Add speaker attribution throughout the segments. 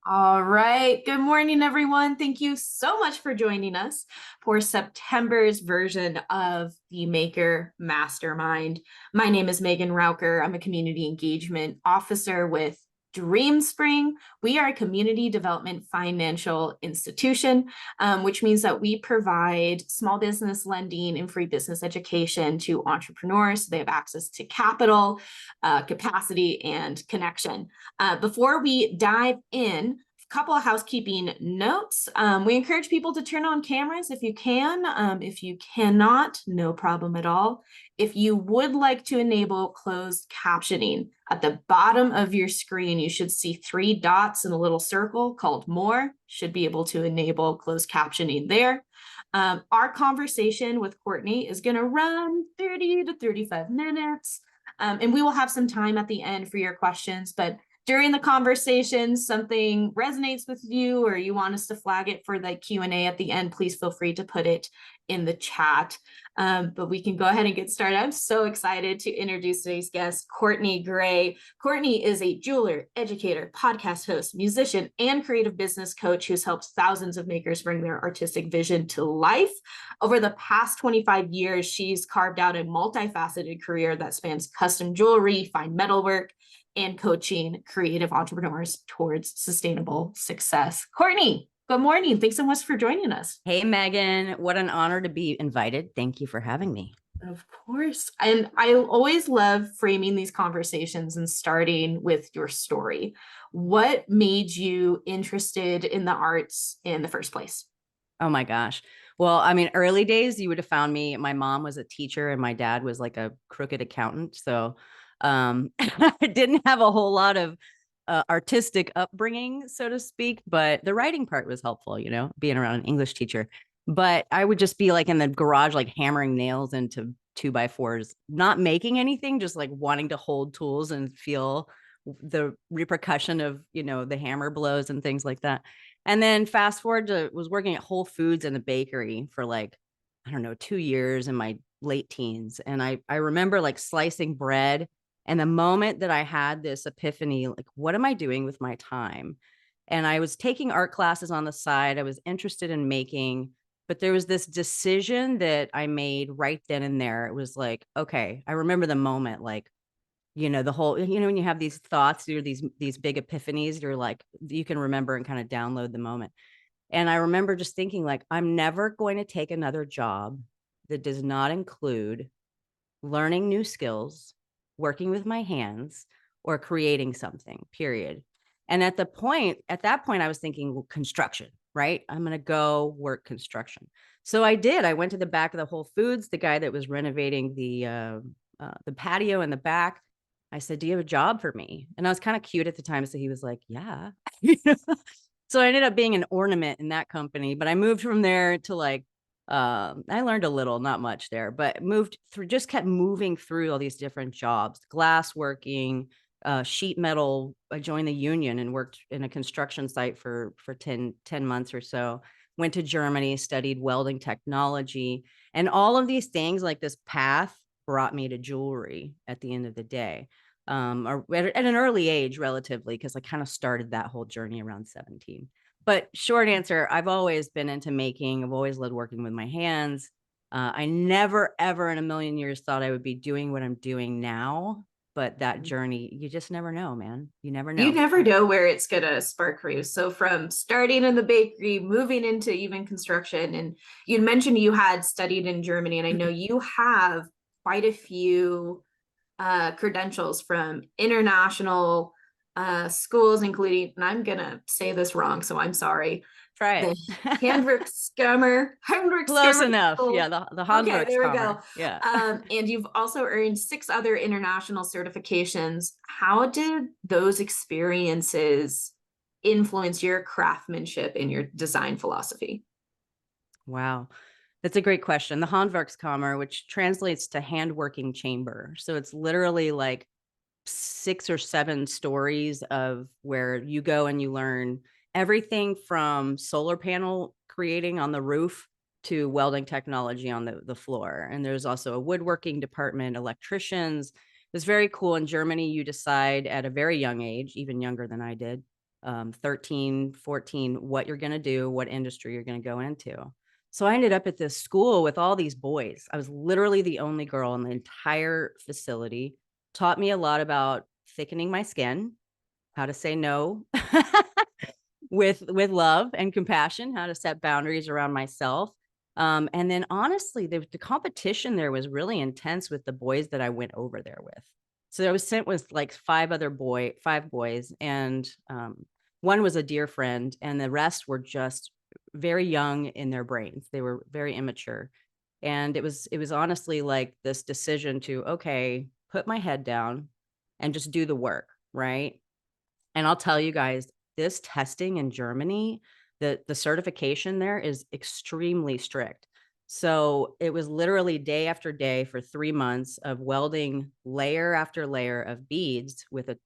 Speaker 1: All right. Good morning, everyone. Thank you so much for joining us for September's version of the Maker Mastermind. My name is Megan Rauker. I'm a community engagement officer with DreamSpring. We are a community development financial institution, which means that we provide small business lending and free business education to entrepreneurs so they have access to capital, capacity, and connection. Before we dive in, a couple of housekeeping notes. We encourage people to turn on cameras if you can. If you cannot, no problem at all. If you would like to enable closed captioning, at the bottom of your screen, you should see 3 dots in a little circle called More. Should be able to enable closed captioning there. Our conversation with Courtney is going to run 30 to 35 minutes. And we will have some time at the end for your questions, but during the conversation, something resonates with you or you want us to flag it for the Q&A at the end, please feel free to put it in the chat. But we can go ahead and get started. I'm so excited to introduce today's guest, Courtney Gray. Courtney is a jeweler, educator, podcast host, musician, and creative business coach who's helped thousands of makers bring their artistic vision to life. Over the past 25 years, she's carved out a multifaceted career that spans custom jewelry, fine metalwork, and coaching creative entrepreneurs towards sustainable success. Courtney, good morning. Thanks so much for joining us.
Speaker 2: Hey, Megan, what an honor to be invited. Thank you for having me.
Speaker 1: Of course. And I always love framing these conversations and starting with your story. What made you interested in the arts in the first place?
Speaker 2: Oh my gosh. Well, I mean, early days, you would have found me. My mom was a teacher and my dad was like a crooked accountant. So I didn't have a whole lot of artistic upbringing, so to speak, but the writing part was helpful, being around an English teacher. But I would just be like in the garage, like hammering nails into 2x4s, not making anything, just like wanting to hold tools and feel the repercussion of, the hammer blows and things like that. And then fast forward to was working at Whole Foods in the bakery for like, I don't know, 2 years in my late teens. And I remember like slicing bread. And the moment that I had this epiphany, like, what am I doing with my time? And I was taking art classes on the side. I was interested in making, but there was this decision that I made right then and there. It was like, okay, I remember the moment, like, the whole, when you have these thoughts or these big epiphanies, you're like, you can remember and kind of download the moment. And I remember just thinking like, I'm never going to take another job that does not include learning new skills, working with my hands, or creating something, period. And at that point, I was thinking, well, construction, right? I'm going to go work construction. So I did. I went to the back of the Whole Foods, the guy that was renovating the patio in the back. I said, do you have a job for me? And I was kind of cute at the time. So he was like, yeah. So I ended up being an ornament in that company, but I moved from there to like, I learned a little, not much there, but just kept moving through all these different jobs, glass working, sheet metal. I joined the union and worked in a construction site for 10 months or so. Went to Germany, studied welding technology, and all of these things, like this path brought me to jewelry at the end of the day, or at an early age relatively, because I kind of started that whole journey around 17. But short answer, I've always been into making. I've always loved working with my hands. I never, ever in a million years thought I would be doing what I'm doing now. But that journey, you just never know, man. You never know.
Speaker 1: You never know where it's going to spark for you. So from starting in the bakery, moving into even construction, and you mentioned you had studied in Germany, and I know you have quite a few credentials from international schools, including, and I'm going to say this wrong, so I'm sorry.
Speaker 2: Try it.
Speaker 1: The Handwerkskammer
Speaker 2: Close enough.
Speaker 1: School.
Speaker 2: Yeah, the
Speaker 1: Okay, there we
Speaker 2: Handwerkskammer.
Speaker 1: go.
Speaker 2: Yeah.
Speaker 1: And you've also earned 6 other international certifications. How did those experiences influence your craftsmanship and your design philosophy?
Speaker 2: Wow. That's a great question. The Handwerkskammer, which translates to handworking chamber. So it's literally like 6 or 7 stories of where you go and you learn everything from solar panel creating on the roof to welding technology on the floor. And there's also a woodworking department, electricians. It's very cool. In Germany, you decide at a very young age, even younger than I did, 13, 14, what you're going to do, what industry you're going to go into. So I ended up at this school with all these boys. I was literally the only girl in the entire facility. Taught me a lot about thickening my skin, how to say no with love and compassion, how to set boundaries around myself. And then honestly, the competition there was really intense with the boys that I went over there with. So I was sent with like five boys, and one was a dear friend, and the rest were just very young in their brains. They were very immature. And it was honestly like this decision to, okay, put my head down and just do the work, right? And I'll tell you guys, this testing in Germany, the certification there is extremely strict. So it was literally day after day for 3 months of welding layer after layer of beads with a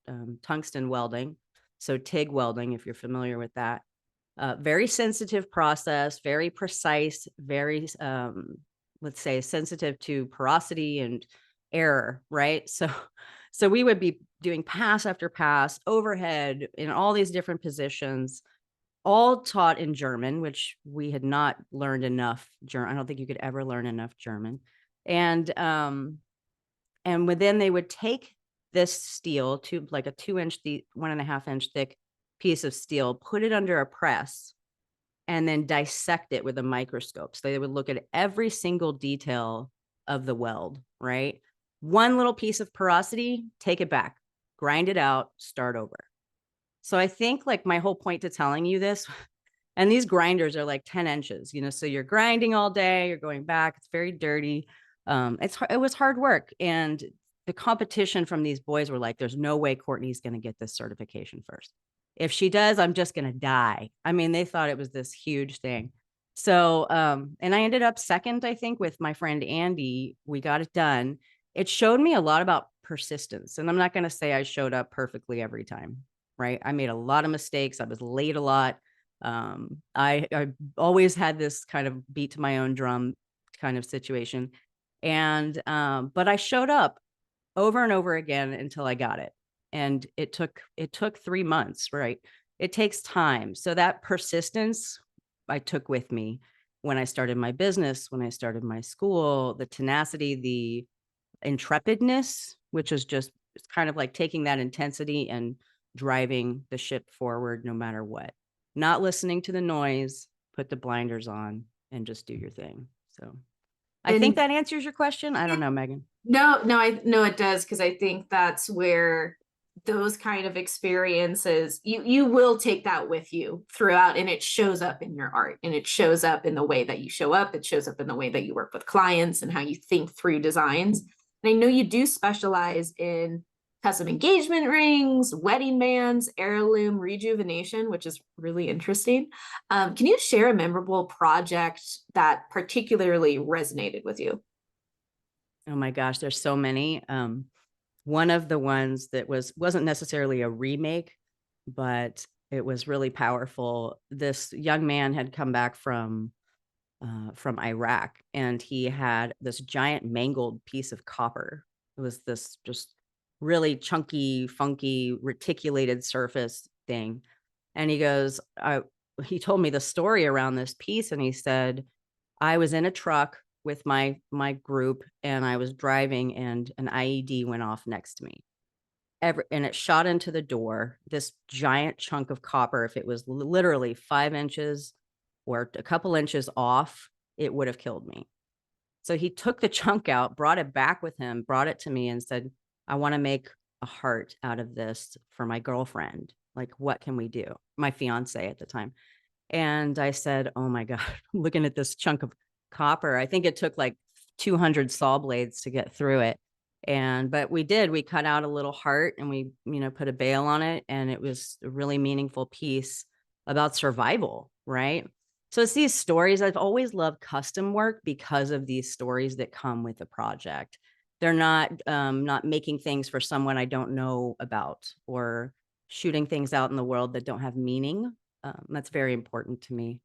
Speaker 2: tungsten welding. So TIG welding, if you're familiar with that. Very sensitive process, very precise, very, let's say, sensitive to porosity and error, right? So we would be doing pass after pass, overhead in all these different positions, all taught in German, which we had not learned enough German. I don't think you could ever learn enough German. And within they would take this steel to like a 2-inch, 1.5-inch thick piece of steel, put it under a press, and then dissect it with a microscope. So they would look at every single detail of the weld, right? One little piece of porosity, take it back, grind it out, start over. So I think like my whole point to telling you this, and these grinders are like 10 inches, so you're grinding all day, you're going back, it's very dirty. It was hard work. And the competition from these boys were like, there's no way Courtney's going to get this certification first. If she does, I'm just going to die. I mean, they thought it was this huge thing. So, and I ended up second, I think, with my friend Andy. We got it done. It showed me a lot about persistence. And I'm not going to say I showed up perfectly every time, right? I made a lot of mistakes. I was late a lot. I always had this kind of beat to my own drum kind of situation. And, but I showed up over and over again until I got it. And it took 3 months, right? It takes time. So that persistence I took with me when I started my business, when I started my school, the tenacity, the intrepidness, which is just, it's kind of like taking that intensity and driving the ship forward no matter what. Not listening to the noise, put the blinders on and just do your thing. So I think
Speaker 1: And
Speaker 2: that answers your question. I don't know, Megan.
Speaker 1: no, I know it does, because I think that's where those kind of experiences, you will take that with you throughout, and it shows up in your art, and it shows up in the way that you show up. It shows up in the way that you work with clients and how you think through designs. And I know you do specialize in custom engagement rings, wedding bands, heirloom rejuvenation, which is really interesting. Can you share a memorable project that particularly resonated with you?
Speaker 2: Oh my gosh, there's so many. One of the ones that wasn't necessarily a remake, but it was really powerful. This young man had come back from Iraq, and he had this giant mangled piece of copper. It was this just really chunky, funky, reticulated surface thing. And he told me the story around this piece, and he said, I was in a truck with my group, and I was driving, and an IED went off next to me. And it shot into the door, this giant chunk of copper. If it was literally 5 inches or a couple inches off, it would have killed me. So he took the chunk out, brought it back with him, brought it to me and said, I want to make a heart out of this for my girlfriend. Like, what can we do? My fiance at the time. And I said, oh my God, looking at this chunk of copper. I think it took like 200 saw blades to get through it. But we cut out a little heart, and we, put a bail on it. And it was a really meaningful piece about survival, right? So it's these stories. I've always loved custom work because of these stories that come with the project. They're not making things for someone I don't know about, or shooting things out in the world that don't have meaning. That's very important to me.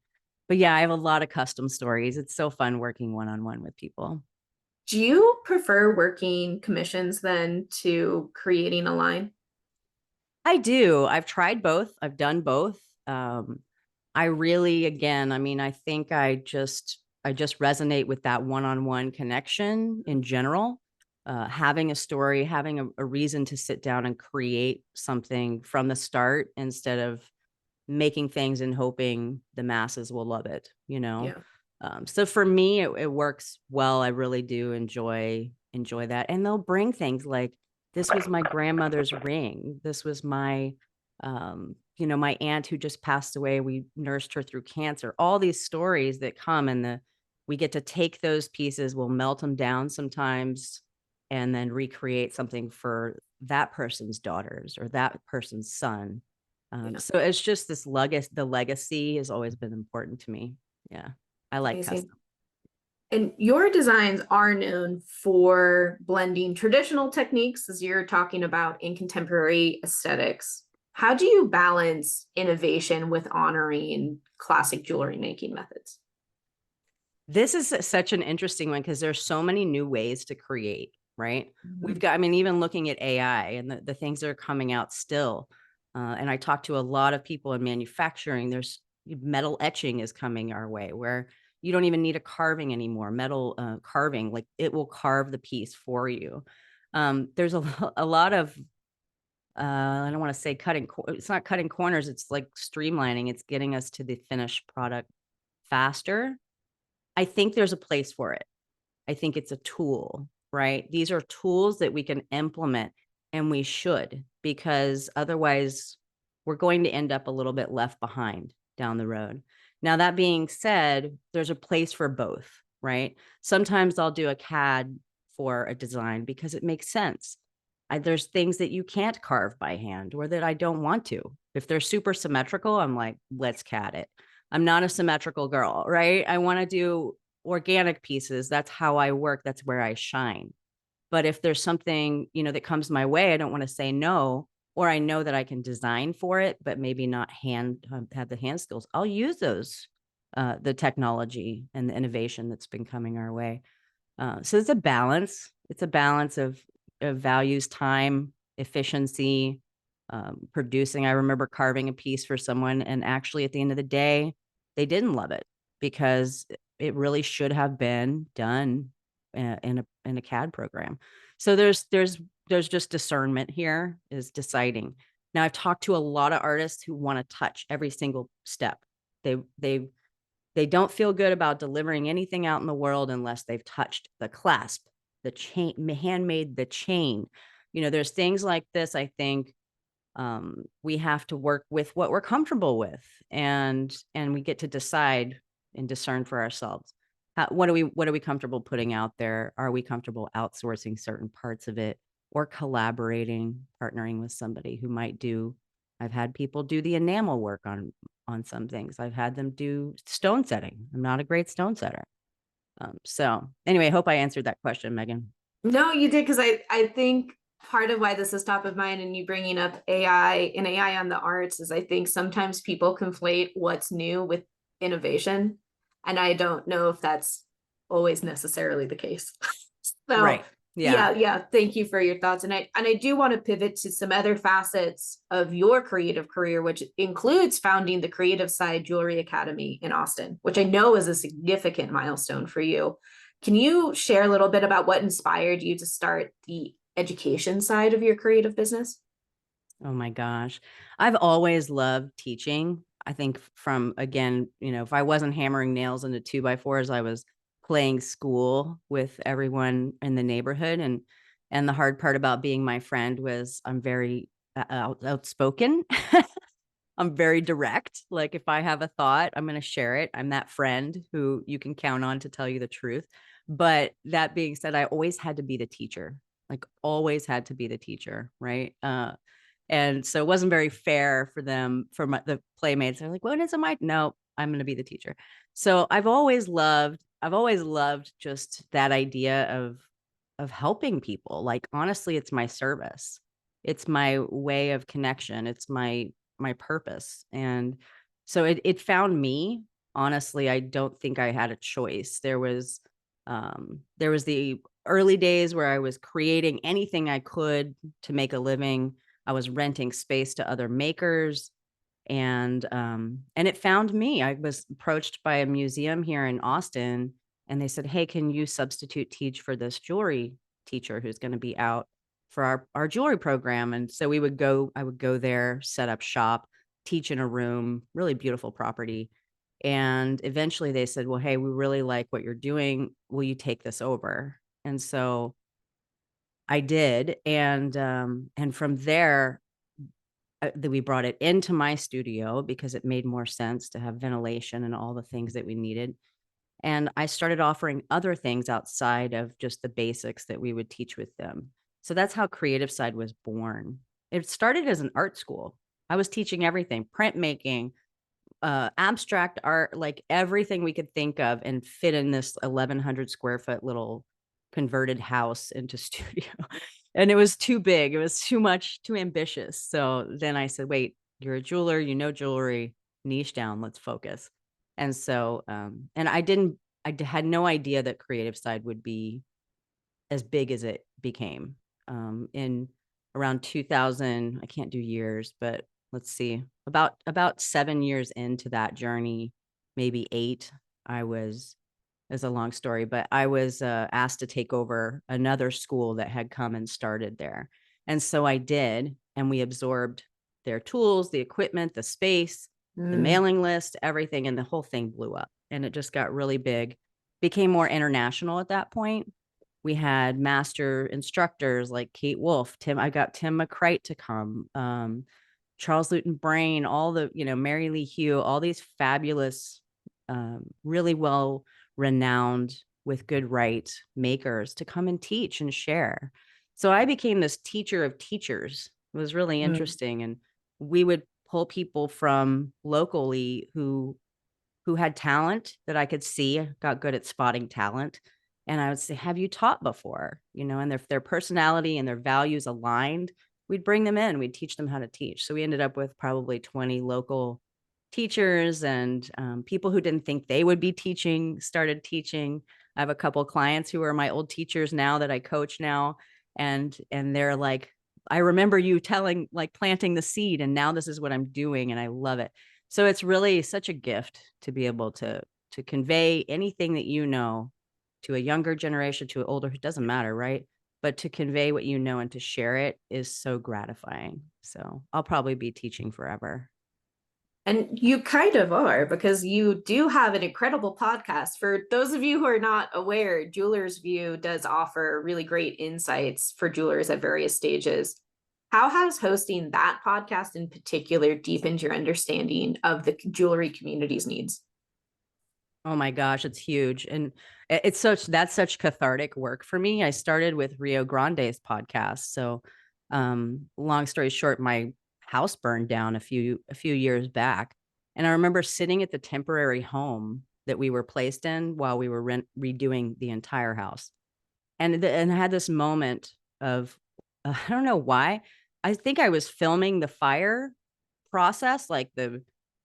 Speaker 2: But yeah, I have a lot of custom stories. It's so fun working one-on-one with people.
Speaker 1: Do you prefer working commissions then to creating a line?
Speaker 2: I do. I've tried both. I've done both. I really, again, I mean, I think I just resonate with that one-on-one connection in general. Having a story, having a reason to sit down and create something from the start instead of making things and hoping the masses will love it, you know?
Speaker 1: Yeah.
Speaker 2: So for me, it works well. I really do enjoy that. And they'll bring things like, this was my grandmother's ring. This was my, my aunt who just passed away. We nursed her through cancer. All these stories that come, and we get to take those pieces, we'll melt them down sometimes, and then recreate something for that person's daughters or that person's son.
Speaker 1: Yeah.
Speaker 2: So it's just this legacy. The legacy has always been important to me. Yeah, I like
Speaker 1: Amazing.
Speaker 2: custom.
Speaker 1: And your designs are known for blending traditional techniques, as you're talking about, in contemporary aesthetics. How do you balance innovation with honoring classic jewelry making methods?
Speaker 2: This is such an interesting one because there's so many new ways to create, right? We've
Speaker 1: Mhm.
Speaker 2: got, I mean, even looking at AI and the things that are coming out still. And I talk to a lot of people in manufacturing. There's metal etching is coming our way where you don't even need a carving anymore. Metal carving, like it will carve the piece for you. There's a lot of, I don't want to say it's not cutting corners. It's like streamlining. It's getting us to the finished product faster. I think there's a place for it. I think it's a tool, right? These are tools that we can implement, and we should, because otherwise we're going to end up a little bit left behind down the road. Now, that being said, there's a place for both, right? Sometimes I'll do a CAD for a design because it makes sense. There's things that you can't carve by hand or that I don't want to. If they're super symmetrical, I'm like, let's CAD it. I'm not a symmetrical girl, right? I want to do organic pieces. That's how I work. That's where I shine. But if there's something, that comes my way, I don't want to say no, or I know that I can design for it, but maybe not have the hand skills. I'll use those, the technology and the innovation that's been coming our way. So it's a balance. It's a balance of values, time, efficiency, producing. I remember carving a piece for someone, and actually at the end of the day, they didn't love it because it really should have been done in a CAD program. So there's just discernment here, is deciding. Now, I've talked to a lot of artists who want to touch every single step. They they don't feel good about delivering anything out in the world unless they've touched the clasp, the chain, handmade the chain. There's things like this. I think we have to work with what we're comfortable with, and we get to decide and discern for ourselves. What are we comfortable putting out there? Are we comfortable outsourcing certain parts of it, or collaborating, partnering with somebody who might do? I've had people do the enamel work on some things. I've had them do stone setting. I'm not a great stone setter. So anyway, I hope I answered that question, Megan.
Speaker 1: No, you did, because I think part of why this is top of mind and you bringing up AI and AI on the arts is I think sometimes people conflate what's new with innovation, and I don't know if that's always necessarily the case. So
Speaker 2: Right. Yeah.
Speaker 1: yeah, thank you for your thoughts. And I do want to pivot to some other facets of your creative career, which includes founding the Creative Side Jewelry Academy in Austin, which I know is a significant milestone for you. Can you share a little bit about what inspired you to start the education side of your creative business?
Speaker 2: Oh my gosh. I've always loved teaching. I think from, again, if I wasn't hammering nails into 2x4s, I was playing school with everyone in the neighborhood. And the hard part about being my friend was I'm very outspoken. I'm very direct. Like if I have a thought, I'm going to share it. I'm that friend who you can count on to tell you the truth. But that being said, I always had to be the teacher, like always had to be the teacher. Right. And so it wasn't very fair for them, the playmates. They're like, "When is it my?" No, I'm going to be the teacher. So I've always loved just that idea of helping people. Like honestly, it's my service. It's my way of connection. It's my purpose. And so it found me. Honestly, I don't think I had a choice. There was the early days where I was creating anything I could to make a living. I was renting space to other makers, and it found me. I was approached by a museum here in Austin, and they said, "Hey, can you substitute teach for this jewelry teacher who's going to be out for our jewelry program?" And so I would go there, set up shop, teach in a room, really beautiful property. And eventually they said, "Well, hey, we really like what you're doing. Will you take this over?" And so I did, and from there, that we brought it into my studio because it made more sense to have ventilation and all the things that we needed. And I started offering other things outside of just the basics that we would teach with them. So that's how Creative Side was born. It started as an art school. I was teaching everything, printmaking, abstract art, like everything we could think of and fit in this 1,100 square foot little converted house into studio. And it was too big. It was too much, too ambitious. So then I said, wait, you're a jeweler, you know jewelry, niche down, let's focus. And so, and had no idea that Creative Side would be as big as it became. In around 2000, I can't do years, but let's see, about 7 years into that journey, maybe 8, I was it's a long story, but I was asked to take over another school that had come and started there. And so I did, and we absorbed their tools, the equipment, the space, the
Speaker 1: Mm.
Speaker 2: mailing list, everything, and the whole thing blew up. And it just got really big, became more international at that point. We had master instructors like Kate Wolf, I got Tim McCrite to come, Charles Luton Brain, all the, Mary Lee Hugh, all these fabulous, really well renowned with good right makers to come and teach and share. So I became this teacher of teachers. It was really
Speaker 1: Mm.
Speaker 2: interesting. And we would pull people from locally who had talent that I could see, got good at spotting talent. And I would say, have you taught before? And if their personality and their values aligned, we'd bring them in, we'd teach them how to teach. So we ended up with probably 20 local teachers, and people who didn't think they would be teaching started teaching. I have a couple of clients who are my old teachers now that I coach now. And they're like, I remember you planting the seed, and now this is what I'm doing. And I love it. So it's really such a gift to be able to convey anything that to a younger generation, to an older, it doesn't matter, right? But to convey what you know and to share it is so gratifying. So I'll probably be teaching forever.
Speaker 1: And you kind of are, because you do have an incredible podcast. For those of you who are not aware, Jeweler's View does offer really great insights for jewelers at various stages. How has hosting that podcast in particular deepened your understanding of the jewelry community's needs?
Speaker 2: Oh my gosh, it's huge. And that's such cathartic work for me. I started with Rio Grande's podcast. So long story short, my house burned down a few years back. And I remember sitting at the temporary home that we were placed in while we were redoing the entire house. And I had this moment of I don't know why. I think I was filming the fire process,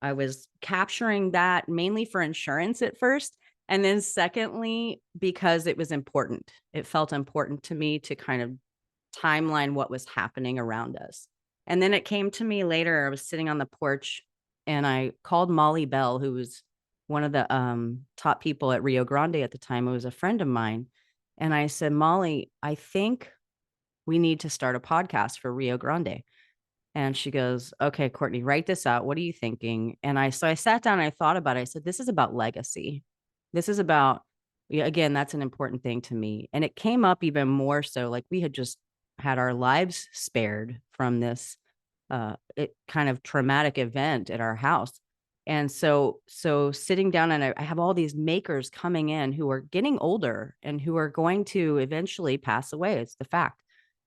Speaker 2: I was capturing that mainly for insurance at first. And then secondly, because it was important. It felt important to me to kind of timeline what was happening around us. And then it came to me later. I was sitting on the porch and I called Molly Bell, who was one of the top people at Rio Grande at the time. It was a friend of mine. And I said, Molly, I think we need to start a podcast for Rio Grande. And she goes, okay, Courtney, write this out. What are you thinking? So I sat down and I thought about it. I said, this is about legacy. This is about, yeah, again, that's an important thing to me. And it came up even more so, like we had just had our lives spared from this kind of traumatic event at our house. And so sitting down, and I have all these makers coming in who are getting older and who are going to eventually pass away. It's the fact.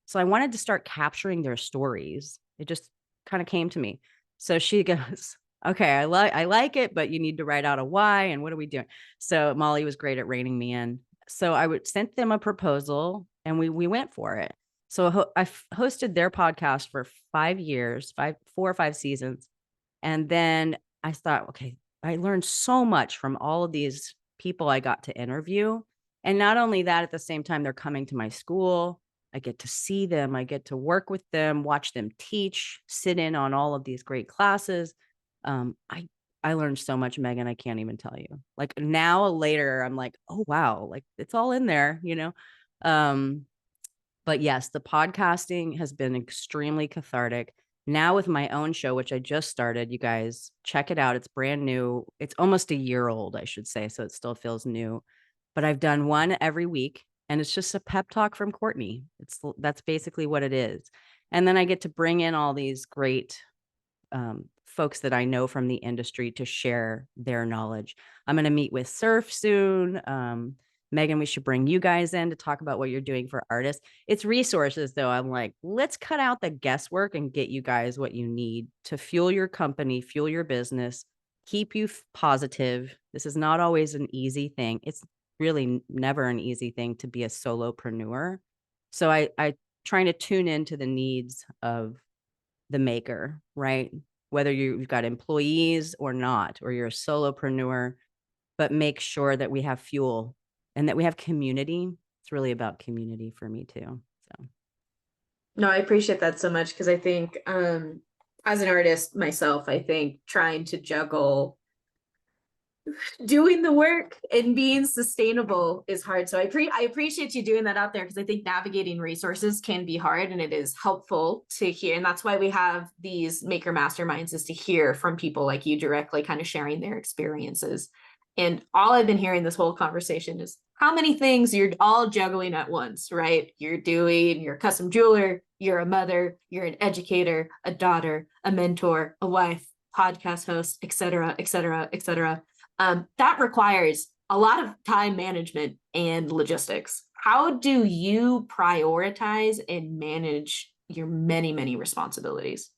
Speaker 2: So I wanted to start capturing their stories. It just kind of came to me. So she goes, okay, I like it, but you need to write out a why and what are we doing? So Molly was great at reining me in. So I would sent them a proposal and we went for it. So I hosted their podcast for 5 years, 4 or 5 seasons. And then I thought, okay, I learned so much from all of these people I got to interview. And not only that, at the same time, they're coming to my school. I get to see them. I get to work with them, watch them teach, sit in on all of these great classes. Um, I I learned so much, Megan. I can't even tell you. Like now, later, I'm like, oh wow, like it's all in there, you know. Um, but yes, the podcasting has been extremely cathartic. Now with my own show, which I just started, you guys check it out. It's brand new. It's almost a year old, I should say. So it still feels new. But I've done one every week and it's just a pep talk from Courtney. That's basically what it is. And then I get to bring in all these great folks that I know from the industry to share their knowledge. I'm going to meet with Surf soon. Megan, we should bring you guys in to talk about what you're doing for artists. It's resources, though. I'm like, let's cut out the guesswork and get you guys what you need to fuel your company, fuel your business, keep you positive. This is not always an easy thing. It's really never an easy thing to be a solopreneur. So I trying to tune into the needs of the maker, right? Whether you've got employees or not, or you're a solopreneur, but make sure that we have fuel and that we have community. It's really about community for me too. So
Speaker 1: No, I appreciate that so much because I think as an artist myself, I think trying to juggle doing the work and being sustainable is hard. So I appreciate you doing that out there because I think navigating resources can be hard and it is helpful to hear. And that's why we have these maker masterminds, is to hear from people like you directly, kind of sharing their experiences. And all I've been hearing this whole conversation is how many things you're all juggling at once, right? You're a custom jeweler, you're a mother, you're an educator, a daughter, a mentor, a wife, podcast host, et cetera, et cetera, et cetera. That requires a lot of time management and logistics. How do you prioritize and manage your many, many responsibilities?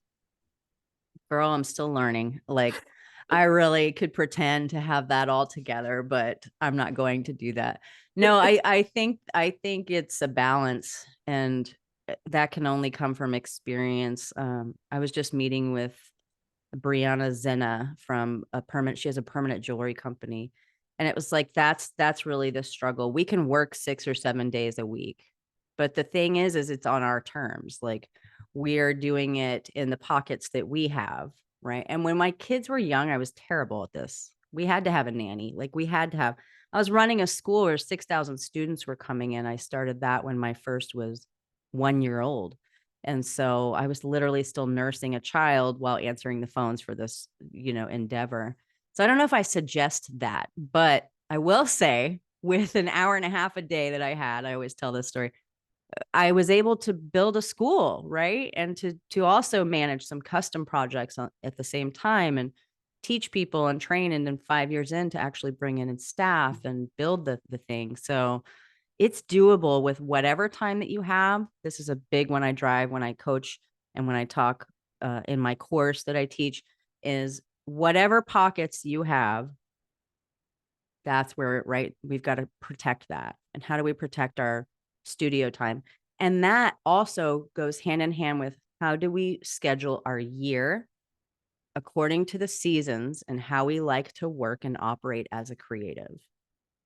Speaker 2: girl, I'm still learning. Like I really could pretend to have that all together, but I'm not going to do that. No, I think it's a balance, and that can only come from experience. I was just meeting with Brianna Zena from she has a permanent jewelry company. And it was like, that's really the struggle. We can work 6 or 7 days a week. But the thing is it's on our terms. Like we're doing it in the pockets that we have. Right. And when my kids were young, I was terrible at this. We had to have a nanny. Like I was running a school where 6,000 students were coming in. I started that when my first was 1 year old. And so I was literally still nursing a child while answering the phones for this, endeavor. So I don't know if I suggest that, but I will say with an hour and a half a day that I had, I always tell this story. I was able to build a school, right? And to also manage some custom projects at the same time and teach people and train. And then 5 years in to actually bring in staff and build the thing. So it's doable with whatever time that you have. This is a big one I drive when I coach and when I talk in my course that I teach is whatever pockets you have, that's where, right, we've got to protect that. And how do we protect our studio time? And that also goes hand in hand with how do we schedule our year according to the seasons and how we like to work and operate as a creative.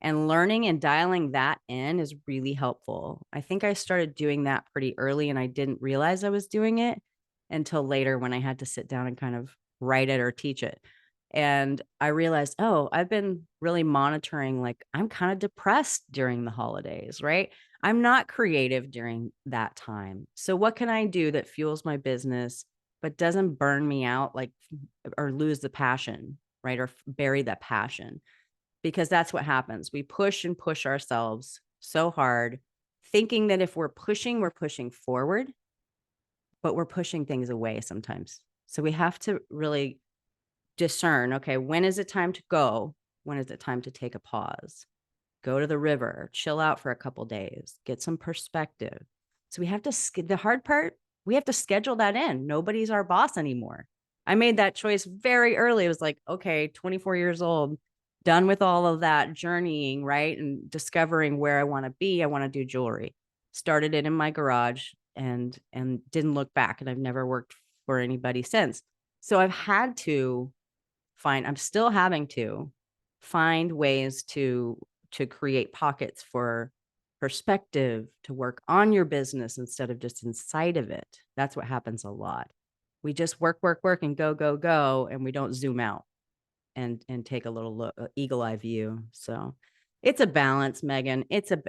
Speaker 2: And learning and dialing that in is really helpful. I think I started doing that pretty early and I didn't realize I was doing it until later when I had to sit down and kind of write it or teach it. And I realized, oh, I've been really monitoring, like, I'm kind of depressed during the holidays, right? I'm not creative during that time. So, what can I do that fuels my business, but doesn't burn me out, like, or lose the passion, right? Or bury that passion? Because that's what happens. We push and push ourselves so hard, thinking that if we're pushing forward, but we're pushing things away sometimes. So we have to really discern, okay, when is it time to go? When is it time to take a pause? Go to the river, chill out for a couple days, get some perspective. So we have to, the hard part, we have to schedule that in. Nobody's our boss anymore. I made that choice very early. It was like, okay, 24 years old, done with all of that journeying, right? And discovering where I want to be. I want to do jewelry. Started it in my garage and didn't look back. And I've never worked for anybody since. So I've had to I'm still having to find ways to create pockets for perspective, to work on your business instead of just inside of it. That's what happens a lot. We just work, work, work and go, go, go. And we don't zoom out and take a little look, eagle eye view. So it's a balance, Megan.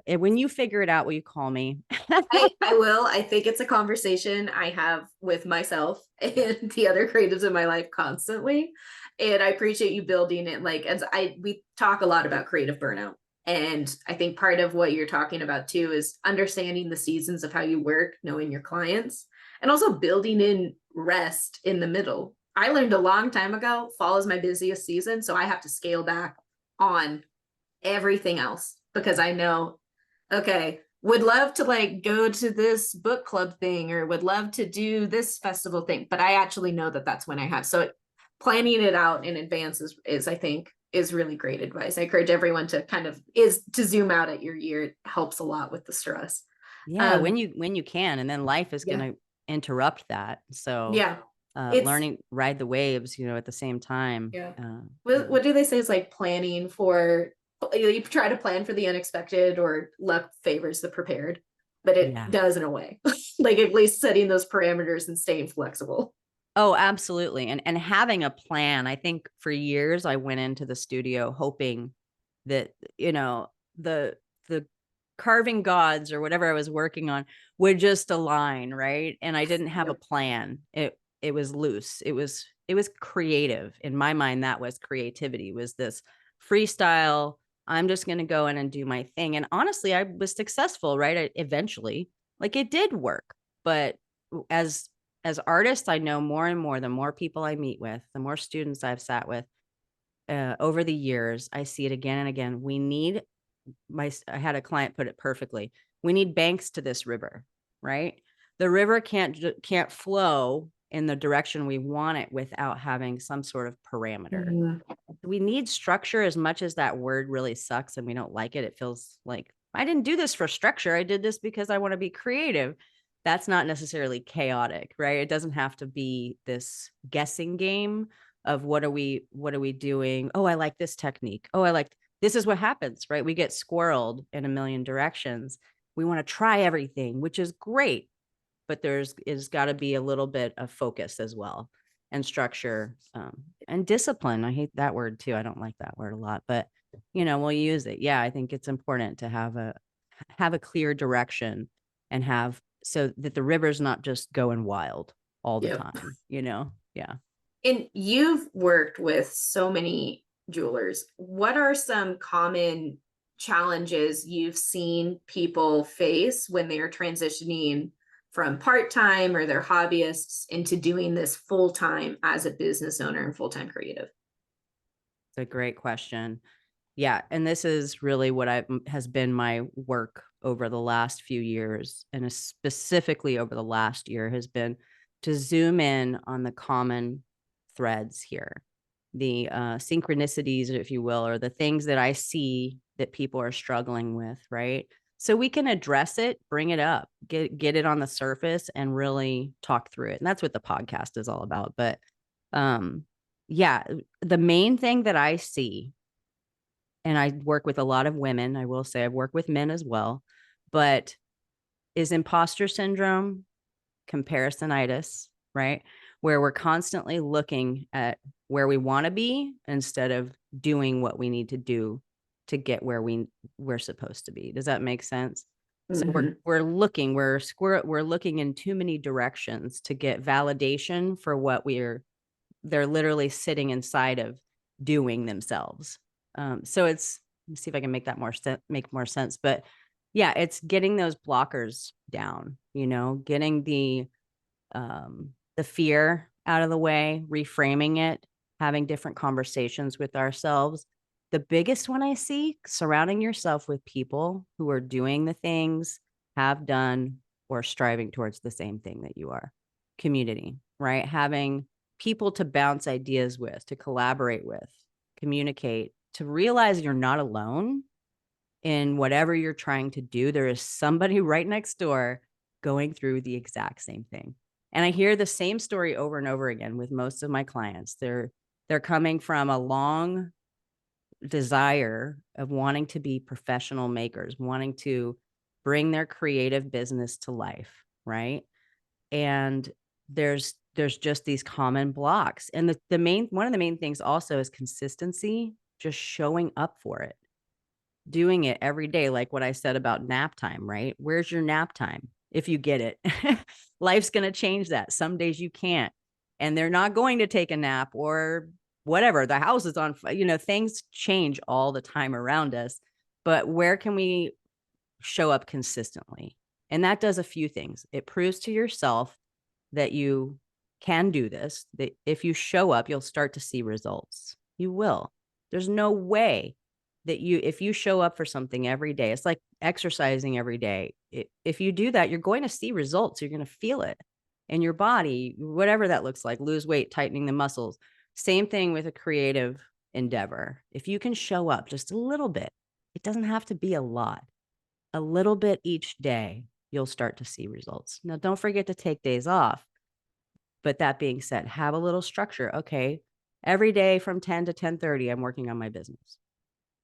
Speaker 2: When you figure it out, will you call me?
Speaker 1: I will. I think it's a conversation I have with myself and the other creatives in my life constantly. And I appreciate you building it. Like, we talk a lot about creative burnout. And I think part of what you're talking about too is understanding the seasons of how you work, knowing your clients, and also building in rest in the middle. I learned a long time ago, fall is my busiest season. So I have to scale back on everything else because I know, okay, would love to like go to this book club thing or would love to do this festival thing, but I actually know that that's when I have. So planning it out in advance is I think is really great advice. I encourage everyone to to zoom out at your year. It helps a lot with the stress.
Speaker 2: Yeah, when you can, and then life is going to interrupt that. So
Speaker 1: yeah,
Speaker 2: learning ride the waves, at the same time.
Speaker 1: Yeah. What do they say is like planning for, you try to plan for the unexpected or luck favors the prepared, but it does in a way, like at least setting those parameters and staying flexible.
Speaker 2: Oh, absolutely. And having a plan. I think for years I went into the studio hoping that, the carving gods or whatever I was working on would just align, right? And I didn't have a plan. It was loose. It was creative. In my mind, that was creativity, was this freestyle. I'm just going to go in and do my thing. And honestly, I was successful, right? Eventually, like it did work. But as artists, I know more and more, the more people I meet with, the more students I've sat with over the years, I see it again and again. I had a client put it perfectly. We need banks to this river, right? The river can't flow in the direction we want it without having some sort of parameter. Mm-hmm. We need structure. As much as that word really sucks and we don't like it, it feels like I didn't do this for structure. I did this because I want to be creative. That's not necessarily chaotic, right? It doesn't have to be this guessing game of what are we doing? Oh, I like this technique. Oh, this is what happens, right? We get squirreled in a million directions. We want to try everything, which is great, but there's got to be a little bit of focus as well, and structure, and discipline. I hate that word too. I don't like that word a lot, but we'll use it. Yeah, I think it's important to have a clear direction and so that the river's not just going wild all the time, Yeah.
Speaker 1: And you've worked with so many jewelers. What are some common challenges you've seen people face when they are transitioning from part-time or they're hobbyists into doing this full-time as a business owner and full-time creative?
Speaker 2: It's a great question. Yeah. And this is really what has been my work over the last few years, and specifically over the last year, has been to zoom in on the common threads here, the synchronicities, if you will, or the things that I see that people are struggling with, right? So we can address it, bring it up, get it on the surface and really talk through it. And that's what the podcast is all about. But yeah, the main thing that I see, and I work with a lot of women, I will say I've worked with men as well, but is imposter syndrome, comparisonitis, right? Where we're constantly looking at where we want to be instead of doing what we need to do to get where we're supposed to be. Does that make sense? Mm-hmm. So we're looking in too many directions to get validation for what they're literally sitting inside of doing themselves. So let me see if I can make that make more sense. But yeah, it's getting those blockers down, getting the fear out of the way, reframing it, having different conversations with ourselves. The biggest one I see, surrounding yourself with people who are doing the things, have done, or striving towards the same thing that you are. Community, right? Having people to bounce ideas with, to collaborate with, communicate, to realize you're not alone in whatever you're trying to do. There is somebody right next door going through the exact same thing. And I hear the same story over and over again with most of my clients. They're coming from a long desire of wanting to be professional makers, wanting to bring their creative business to life, right? And there's just these common blocks. And the main one of the main things also is consistency, just showing up for it, doing it every day. Like what I said about nap time, right? Where's your nap time? If you get it, life's going to change that. Some days you can't, and they're not going to take a nap or whatever. The house is on, things change all the time around us. But where can we show up consistently? And that does a few things. It proves to yourself that you can do this, that if you show up, you'll start to see results. You will. There's no way that if you show up for something every day, it's like exercising every day. If you do that, you're going to see results. You're going to feel it in your body, whatever that looks like, lose weight, tightening the muscles. Same thing with a creative endeavor. If you can show up just a little bit, it doesn't have to be a lot, a little bit each day, you'll start to see results. Now, don't forget to take days off. But that being said, have a little structure. Okay, every day from 10 to 10:30, I'm working on my business.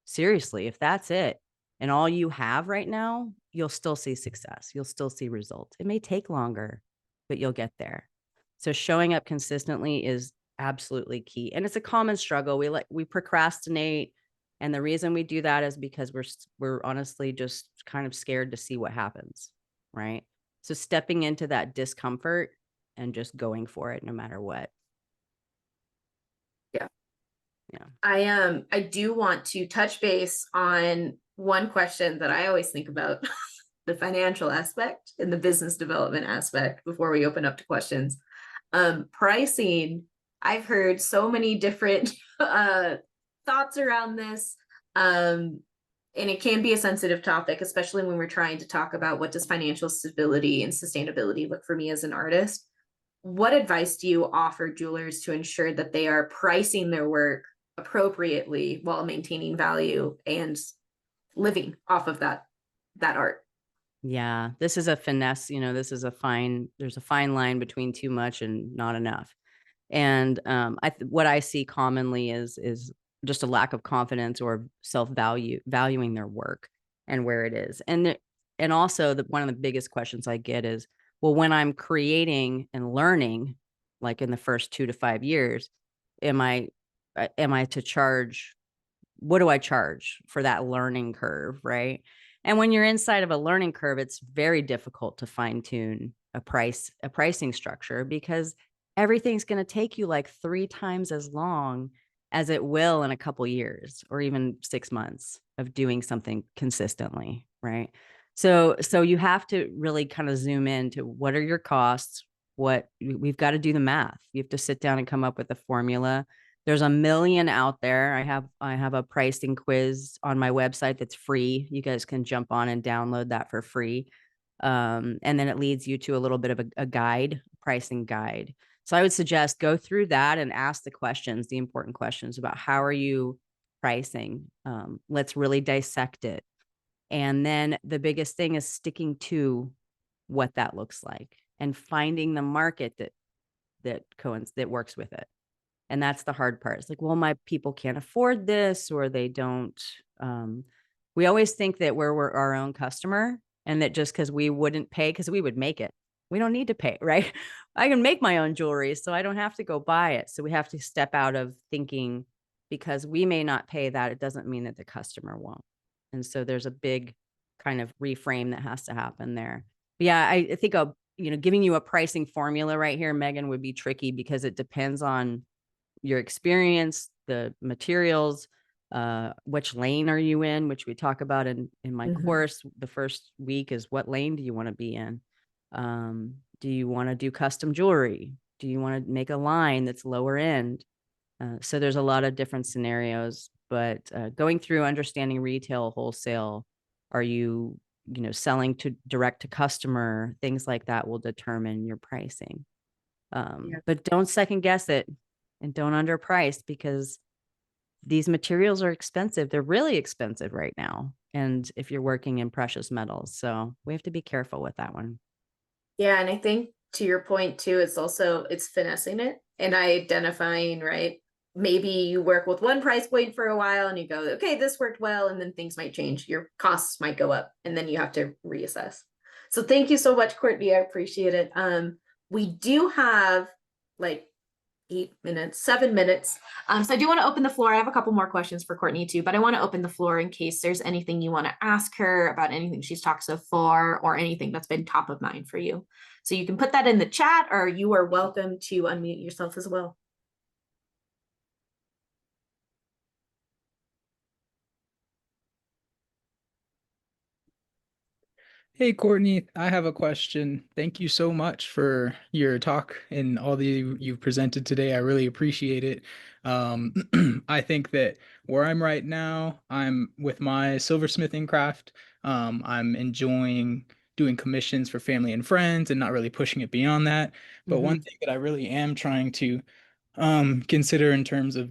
Speaker 2: Seriously, if that's it, and all you have right now, you'll still see success. You'll still see results. It may take longer, but you'll get there. So showing up consistently is absolutely key. And it's a common struggle. We procrastinate. And the reason we do that is because we're honestly just kind of scared to see what happens, right? So stepping into that discomfort and just going for it no matter what.
Speaker 1: Yeah.
Speaker 2: Yeah.
Speaker 1: I do want to touch base on one question that I always think about, the financial aspect and the business development aspect before we open up to questions. Pricing, I've heard so many different thoughts around this. And it can be a sensitive topic, especially when we're trying to talk about what does financial stability and sustainability look for me as an artist. What advice do you offer jewelers to ensure that they are pricing their work appropriately while maintaining value and living off of that art?
Speaker 2: Yeah, this is a finesse, there's a fine line between too much and not enough. And what I see commonly is just a lack of confidence or valuing their work and where it is. And also one of the biggest questions I get is, well, when I'm creating and learning, like in the first 2 to 5 years, am I to charge? What do I charge for that learning curve, right? And when you're inside of a learning curve, it's very difficult to fine tune a pricing structure, because everything's going to take you like 3 times as long as it will in a couple years or even 6 months of doing something consistently, right? So you have to really kind of zoom into what are your costs. We've got to do the math. You have to sit down and come up with a formula. There's a million out there. I have a pricing quiz on my website that's free. You guys can jump on and download that for free. And then it leads you to a little bit of a guide, pricing guide. So I would suggest go through that and ask the important questions about how are you pricing? Let's really dissect it. And then the biggest thing is sticking to what that looks like and finding the market that works with it. And that's the hard part. It's like, well, my people can't afford this, or they don't. We always think that we're our own customer, and that just because we wouldn't pay, because we would make it, we don't need to pay, right? I can make my own jewelry, so I don't have to go buy it. So we have to step out of thinking because we may not pay that, it doesn't mean that the customer won't. And so there's a big kind of reframe that has to happen there. But yeah, I think giving you a pricing formula right here, Megan, would be tricky because it depends on your experience, the materials, which lane are you in, which we talk about in my course. The first week is, what lane do you want to be in? Do you want to do custom jewelry? Do you want to make a line that's lower end? So there's a lot of different scenarios, but going through understanding retail, wholesale, are you selling to direct to customer, things like that will determine your pricing. But don't second guess it. And don't underprice, because these materials are expensive. They're really expensive right now. And if you're working in precious metals, so we have to be careful with that one.
Speaker 1: Yeah. And I think to your point too, it's finessing it and identifying, right, maybe you work with one price point for a while and you go, okay, this worked well, and then things might change. Your costs might go up, and then you have to reassess. So thank you so much, Courtney. I appreciate it. We do have like 8 minutes, 7 minutes. So I do want to open the floor. I have a couple more questions for Courtney too, but I want to open the floor in case there's anything you want to ask her about anything she's talked so far or anything that's been top of mind for you. So you can put that in the chat, or you are welcome to unmute yourself as well.
Speaker 3: Hey, Courtney, I have a question. Thank you so much for your talk and all that you've presented today. I really appreciate it. I think that where I'm right now, I'm with my silversmithing craft. I'm enjoying doing commissions for family and friends and not really pushing it beyond that. But one thing that I really am trying to consider in terms of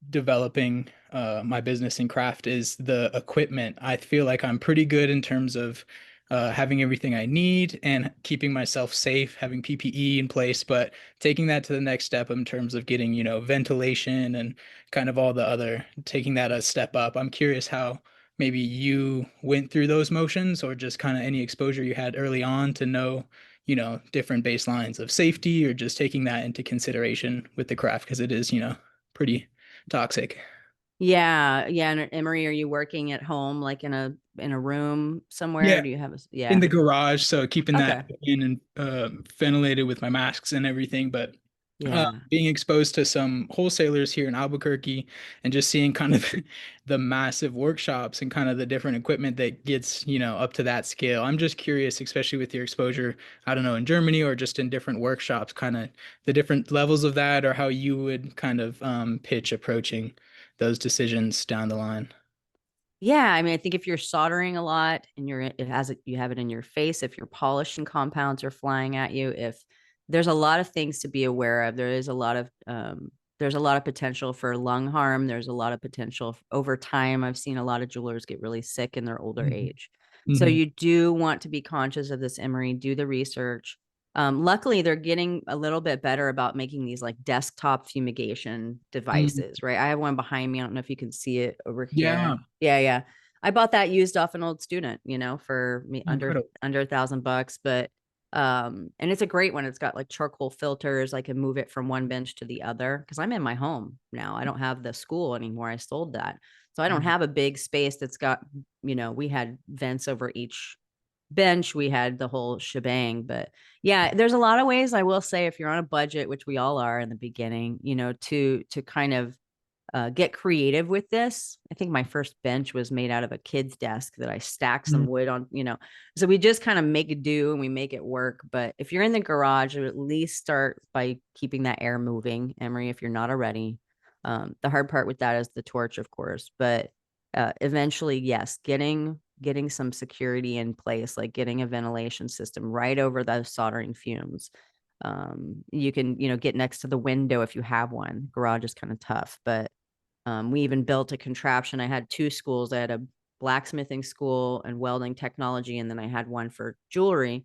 Speaker 3: developing my business and craft is the equipment. I feel like I'm pretty good in terms of having everything I need and keeping myself safe, having PPE in place, but taking that to the next step in terms of getting, ventilation and kind of all the other, taking that a step up. I'm curious how maybe you went through those motions or just kind of any exposure you had early on to know, different baselines of safety or just taking that into consideration with the craft because it is, pretty toxic.
Speaker 2: Yeah. Yeah. And Emery, are you working at home, like in a room somewhere?
Speaker 3: Yeah,
Speaker 2: Do you have
Speaker 3: in
Speaker 2: yeah.
Speaker 3: the garage, so keeping
Speaker 2: Okay.
Speaker 3: that in and ventilated with my masks and everything. But
Speaker 2: Yeah.
Speaker 3: being exposed to some wholesalers here in Albuquerque and just seeing kind of the massive workshops and kind of the different equipment that gets, up to that scale. I'm just curious, especially with your exposure, I don't know, in Germany or just in different workshops, kind of the different levels of that or how you would kind of pitch approaching those decisions down the line.
Speaker 2: Yeah, I mean, I think if you're soldering a lot and you have it in your face, if your polishing compounds are flying at you, if there's a lot of things to be aware of, there's a lot of potential for lung harm. There's a lot of potential over time. I've seen a lot of jewelers get really sick in their older age. So
Speaker 3: Mm-hmm.
Speaker 2: you do want to be conscious of this, Emery, do the research. Luckily, they're getting a little bit better about making these like desktop fumigation
Speaker 3: Mm-hmm.
Speaker 2: devices, right? I have one behind me. I don't know if you can see it over
Speaker 3: Yeah,
Speaker 2: here. Yeah, yeah. I bought that used off an old student, for me
Speaker 3: incredible.
Speaker 2: under $1,000, but and it's a great one. It's got like charcoal filters. I can move it from one bench to the other because I'm in my home now. I don't have the school anymore. I sold that. So I don't have a big space that's got, we had vents over each bench. We had the whole shebang. But yeah, there's a lot of ways I will say if you're on a budget, which we all are in the beginning, to kind of get creative with this. I think my first bench was made out of a kid's desk that I stacked some wood on, So we just kind of make it do and we make it work. But if you're in the garage, at least start by keeping that air moving, Emery, if you're not already. The hard part with that is the torch, of course. But eventually, yes, getting some security in place, like getting a ventilation system right over those soldering fumes. You can, get next to the window if you have one. Garage is kind of tough, but we even built a contraption. I had two schools. I had a blacksmithing school and welding technology, and then I had one for jewelry.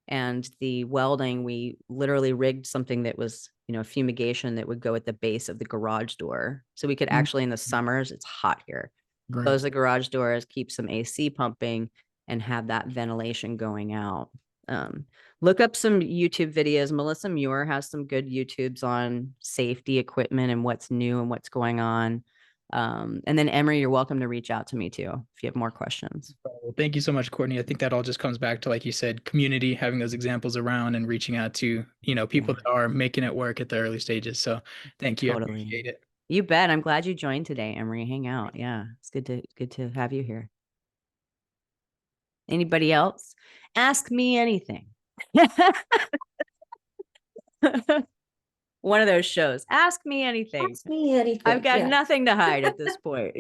Speaker 2: And the welding, we literally rigged something that was, fumigation that would go at the base of the garage door. So we could actually, in the summers, it's hot here,
Speaker 3: Great.
Speaker 2: close the garage doors, keep some AC pumping, and have that ventilation going out. Um, Look up some YouTube videos. Melissa Muir has some good YouTubes on safety equipment and what's new and what's going on. And then Emery, you're welcome to reach out to me too if you have more questions.
Speaker 3: Well, thank you so much, Courtney. I think that all just comes back to, like you said, community, having those examples around and reaching out to, people
Speaker 2: Yeah,
Speaker 3: that are making it work at the early stages. So thank you. I
Speaker 2: totally.
Speaker 3: appreciate it.
Speaker 2: You bet. I'm glad you joined today, Emery. Hang out. Yeah, it's good to have you here. Anybody else? Ask me anything. One of those shows. Ask me anything.
Speaker 1: Ask me anything.
Speaker 2: I've got
Speaker 1: Yeah.
Speaker 2: nothing to hide at this point.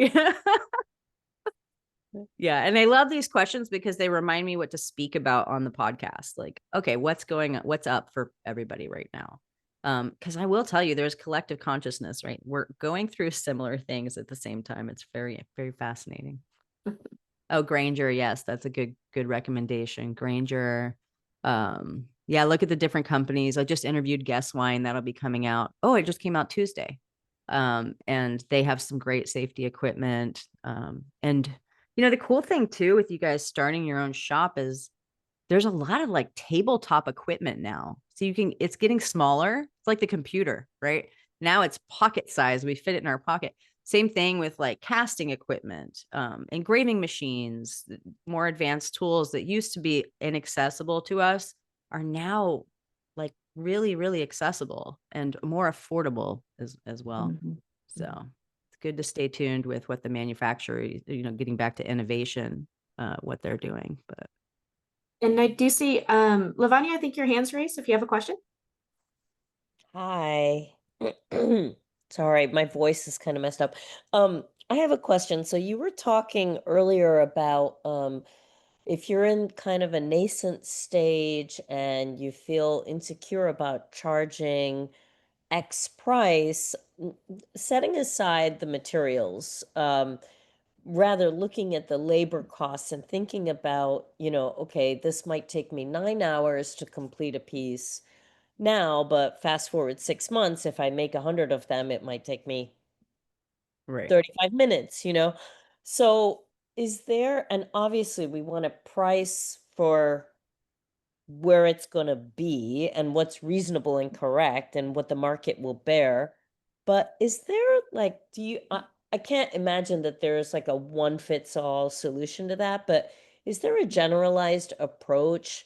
Speaker 2: Yeah. And I love these questions because they remind me what to speak about on the podcast. Like, okay, what's going on? What's up for everybody right now? Because I will tell you, there's collective consciousness, right? We're going through similar things at the same time. It's very, very fascinating. Oh, Granger. Yes, that's a good recommendation. Granger. Yeah, look at the different companies. I just interviewed Guess Wine. That'll be coming out. Oh, it just came out Tuesday. And they have some great safety equipment. And you know, the cool thing too with you guys starting your own shop is there's a lot of like tabletop equipment now. So you can, it's getting smaller. It's like the computer, right? Now it's pocket size. We fit it in our pocket. Same thing with like casting equipment, engraving machines, more advanced tools that used to be inaccessible to us are now like really, really accessible and more affordable as well.
Speaker 1: Mhm.
Speaker 2: So it's good to stay tuned with what the manufacturer, you know, getting back to innovation, what they're doing. But
Speaker 1: And I do see, Lavanya, I think your hand's raised if you have a question.
Speaker 4: Hi. Sorry, my voice is kind of messed up. I have a question. So you were talking earlier about if you're in kind of a nascent stage and you feel insecure about charging X price, setting aside the materials, rather looking at the labor costs and thinking about, okay, this might take me 9 hours to complete a piece now, but fast forward 6 months, if I make 100 of them, it might take me
Speaker 2: right.
Speaker 4: 35 minutes. So is there, and obviously we want to price for where it's going to be and what's reasonable and correct and what the market will bear. But is there like, I can't imagine that there's like a one fits all solution to that, but is there a generalized approach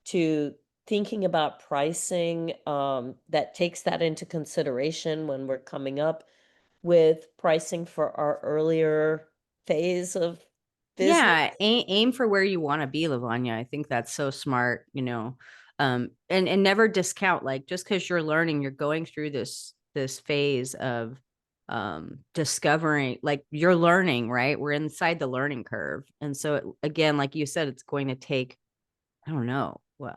Speaker 4: to thinking about pricing that takes that into consideration when we're coming up with pricing for our earlier phase of business?
Speaker 2: Yeah, aim for where you want to be, Lavanya. I think that's so smart, you know. And never discount, like just because you're learning, you're going through this phase of discovering, like you're learning, right? We're inside the learning curve. And so again, like you said, it's going to take, I don't know, what,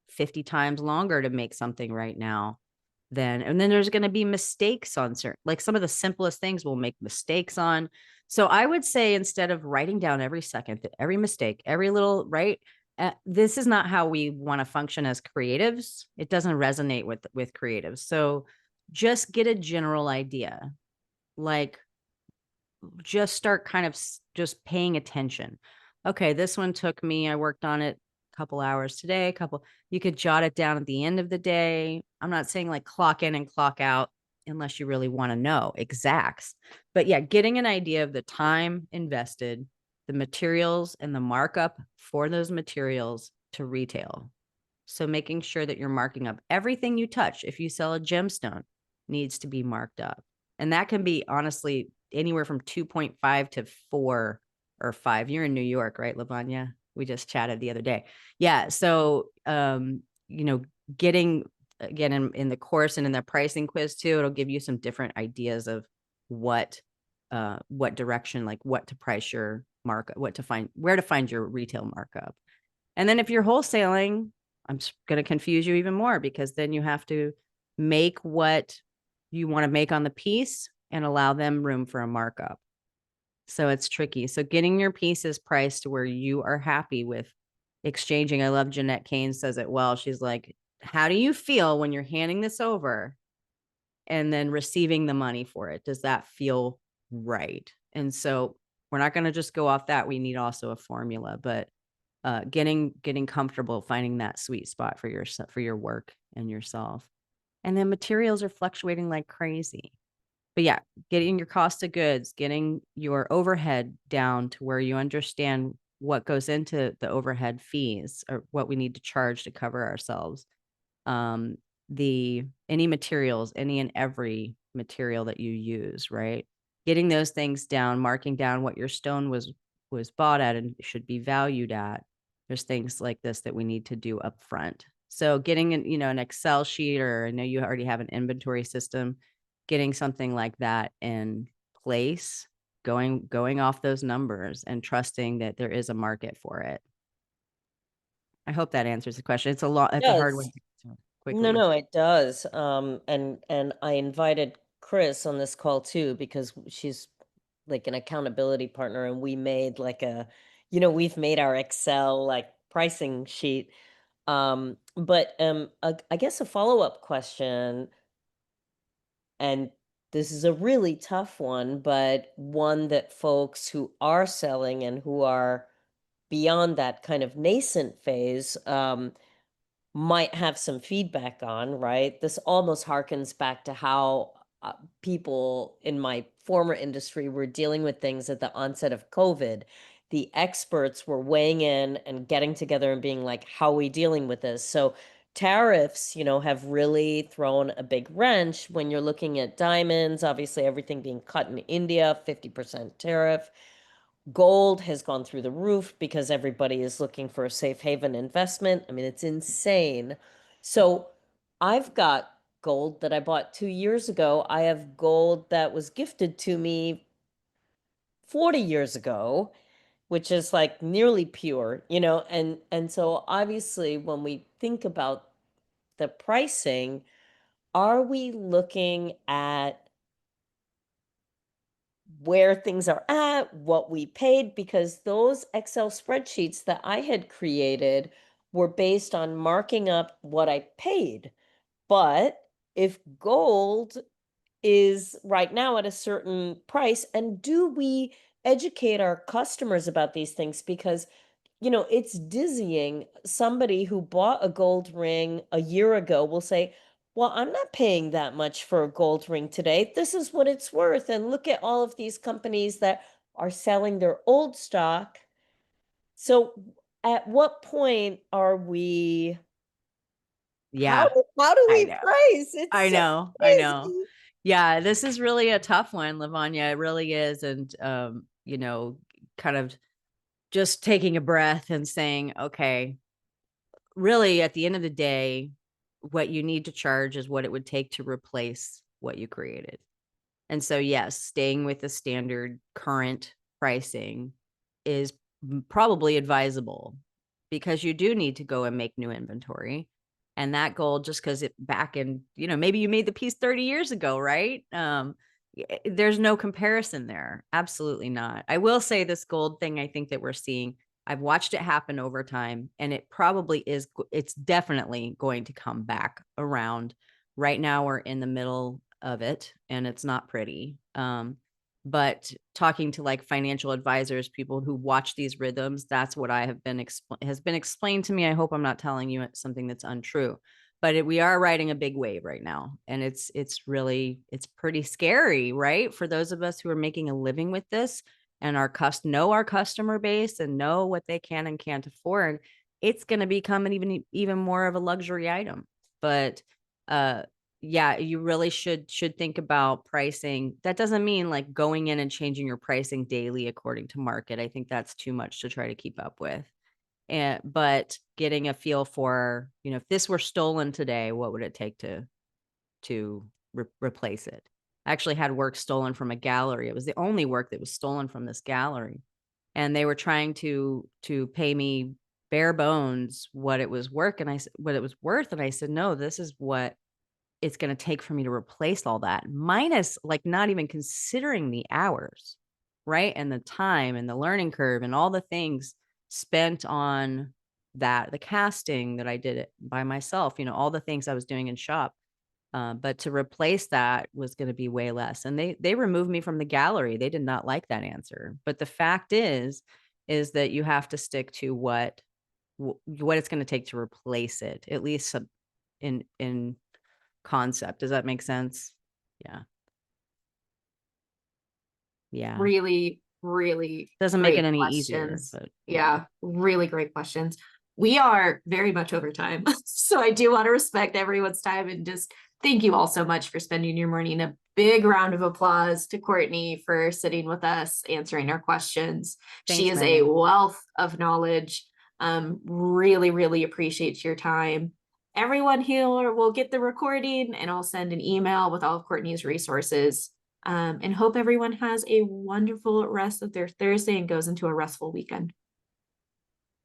Speaker 2: 50 times longer to make something right now. And then there's going to be mistakes on certain, like some of the simplest things we'll make mistakes on. So I would say instead of writing down every second, every mistake, every little, right? This is not how we want to function as creatives. It doesn't resonate with creatives. So just get a general idea, like just start kind of just paying attention. Okay, this one took me, I worked on it a couple hours today, you could jot it down at the end of the day. I'm not saying like clock in and clock out unless you really want to know exacts. But yeah, getting an idea of the time invested, the materials and the markup for those materials to retail. So making sure that you're marking up everything you touch. If you sell a gemstone, needs to be marked up. And that can be honestly anywhere from 2.5 to 4 or 5. You're in New York, right, Lavanya? We just chatted the other day. Yeah. So, you know, getting again in the course and in the pricing quiz too, it'll give you some different ideas of what direction, like what to price your markup, where to find your retail markup. And then if you're wholesaling, I'm going to confuse you even more because then you have to make what you want to make on the piece and allow them room for a markup. So it's tricky. So getting your pieces priced to where you are happy with exchanging. I love Jeanette Kane says it well. She's like, how do you feel when you're handing this over and then receiving the money for it? Does that feel right? And so we're not going to just go off that. We need also a formula, but getting comfortable, finding that sweet spot for your work and yourself. And then materials are fluctuating like crazy. But yeah, getting your cost of goods, getting your overhead down to where you understand what goes into the overhead fees or what we need to charge to cover ourselves. Any materials, any and every material that you use, right? Getting those things down, marking down what your stone was bought at and should be valued at. There's things like this that we need to do up front. So getting an Excel sheet, or I know you already have an inventory system, getting something like that in place, going off those numbers and trusting that there is a market for it. I hope that answers the question. It's a hard one
Speaker 4: Yes.
Speaker 2: to answer
Speaker 4: No,
Speaker 2: quickly.
Speaker 4: no, it does. And I invited Chris on this call too because she's like an accountability partner, and we made like we've made our Excel like pricing sheet. But I guess a follow-up question, and this is a really tough one, but one that folks who are selling and who are beyond that kind of nascent phase might have some feedback on, right? This almost harkens back to how people in my former industry were dealing with things at the onset of COVID. The experts were weighing in and getting together and being like, how are we dealing with this? So tariffs, have really thrown a big wrench when you're looking at diamonds, obviously everything being cut in India, 50% tariff. Gold has gone through the roof because everybody is looking for a safe haven investment. I mean, it's insane. So I've got gold that I bought 2 years ago. I have gold that was gifted to me 40 years ago, which is like nearly pure, and so obviously when we think about the pricing, are we looking at where things are at, what we paid? Because those Excel spreadsheets that I had created were based on marking up what I paid. But if gold is right now at a certain price, and do we educate our customers about these things? Because it's dizzying. Somebody who bought a gold ring a year ago will say, well, I'm not paying that much for a gold ring today. This is what it's worth. And look at all of these companies that are selling their old stock. So at what point are we,
Speaker 2: Yeah,
Speaker 4: how do
Speaker 2: I
Speaker 4: we
Speaker 2: know.
Speaker 4: price? It's
Speaker 2: I
Speaker 4: so
Speaker 2: know.
Speaker 4: crazy.
Speaker 2: Yeah, this is really a tough one, Lavanya. It really is. And, kind of just taking a breath and saying, okay, really at the end of the day, what you need to charge is what it would take to replace what you created. And so, yes, staying with the standard current pricing is probably advisable because you do need to go and make new inventory. And that gold, just because it back in, maybe you made the piece 30 years ago, right? There's no comparison there. Absolutely not. I will say this gold thing, I think that we're seeing, I've watched it happen over time, and it probably is, it's definitely going to come back around. Right now we're in the middle of it and it's not pretty. But talking to like financial advisors, people who watch these rhythms, that's what I have been has been explained to me. I hope I'm not telling you something that's untrue, but we are riding a big wave right now, and it's pretty scary, right? For those of us who are making a living with this and know our customer base and know what they can and can't afford, it's going to become an even more of a luxury item. But yeah, you really should think about pricing. That doesn't mean like going in and changing your pricing daily according to market. I think that's too much to try to keep up with. But getting a feel for, if this were stolen today, what would it take to replace it? I actually had work stolen from a gallery. It was the only work that was stolen from this gallery, and they were trying to pay me bare bones what it was worth, and I said, no, this is what it's going to take for me to replace all that, minus like not even considering the hours, right? And the time and the learning curve and all the things spent on that, the casting that I did it by myself, all the things I was doing in shop. But to replace that was going to be way less. And they removed me from the gallery. They did not like that answer. But the fact is that you have to stick to what it's going to take to replace it, at least in concept. Does that make sense? Yeah. Yeah.
Speaker 1: Really, really
Speaker 2: Doesn't make it
Speaker 1: great
Speaker 2: any easier,
Speaker 1: questions.
Speaker 2: but
Speaker 1: Yeah, really great questions. We are very much over time. So I do want to respect everyone's time and just thank you all so much for spending your morning. A big round of applause to Courtney for sitting with us, answering our questions. She
Speaker 2: Thanks,
Speaker 1: is a
Speaker 2: Megan.
Speaker 1: wealth of knowledge. Really, really appreciate your time. Everyone here will get the recording, and I'll send an email with all of Courtney's resources. And hope everyone has a wonderful rest of their Thursday and goes into a restful weekend.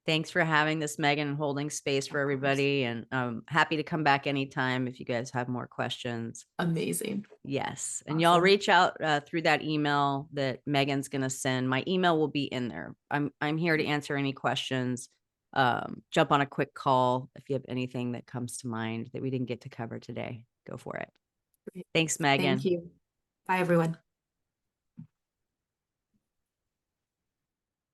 Speaker 2: Thanks for having this, Megan, and holding space for everybody. And happy to come back anytime if you guys have more questions.
Speaker 1: Amazing.
Speaker 2: Yes. And
Speaker 1: Awesome.
Speaker 2: y'all reach out through that email that Megan's going to send. My email will be in there. I'm here to answer any questions. Jump on a quick call if you have anything that comes to mind that we didn't get to cover today. Go for it.
Speaker 1: Great.
Speaker 2: Thanks, Megan.
Speaker 1: Thank you. Bye, everyone.